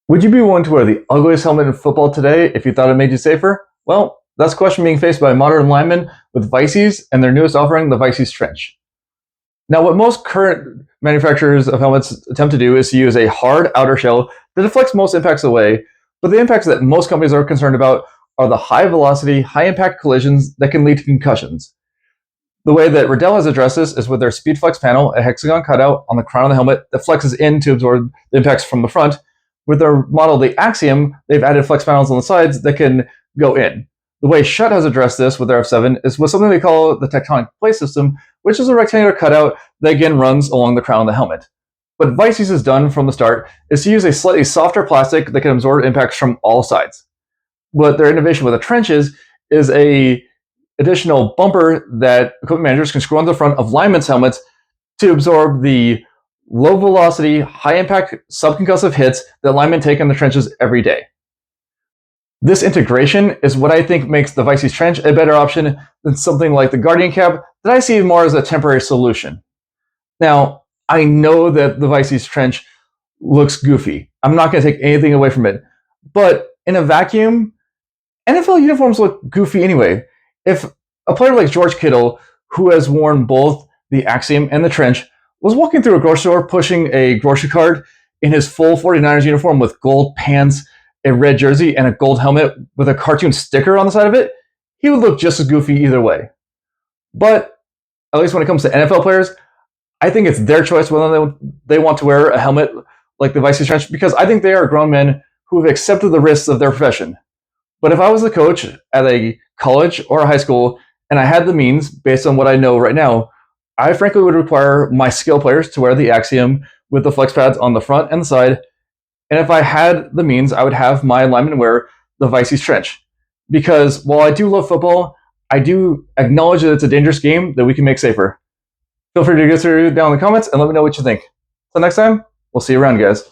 Would you be willing to wear the ugliest helmet in football today if you thought it made you safer? Well, that's a question being faced by modern linemen with Vicis and their newest offering, the Vicis Trench. Now, what most current manufacturers of helmets attempt to do is to use a hard outer shell that deflects most impacts away, but the impacts that most companies are concerned about are the high velocity, high impact collisions that can lead to concussions. The way that Riddell has addressed this is with their SpeedFlex panel, a hexagon cutout on the crown of the helmet that flexes in to absorb the impacts from the front. With their model, the Axiom, they've added flex panels on the sides that can go in. The way Shutt has addressed this with their F7 is with something they call the tectonic plate system, which is a rectangular cutout that again runs along the crown of the helmet. What Vicis has done from the start is to use a slightly softer plastic that can absorb impacts from all sides. What their innovation with the trench is a additional bumper that equipment managers can screw on the front of linemen's helmets to absorb the low velocity, high impact subconcussive hits that linemen take in the trenches every day. This integration is what I think makes the Vicis Trench a better option than something like the Guardian Cap that I see more as a temporary solution. Now, I know that the Vicis Trench looks goofy. I'm not going to take anything away from it. But in a vacuum, NFL uniforms look goofy anyway. If a player like George Kittle, who has worn both the Axiom and the Trench, was walking through a grocery store pushing a grocery cart in his full 49ers uniform with gold pants, a red jersey, and a gold helmet with a cartoon sticker on the side of it, he would look just as goofy either way. But at least when it comes to NFL players, I think it's their choice whether they want to wear a helmet like the Vicis Trench, because I think they are grown men who have accepted the risks of their profession. But if I was the coach at a college or a high school and I had the means based on what I know right now, I frankly would require my skill players to wear the Axiom with the flex pads on the front and the side. And if I had the means, I would have my linemen wear the Vicis Trench. Because while I do love football, I do acknowledge that it's a dangerous game that we can make safer. Feel free to get through down in the comments and let me know what you think. Till next time, we'll see you around, guys.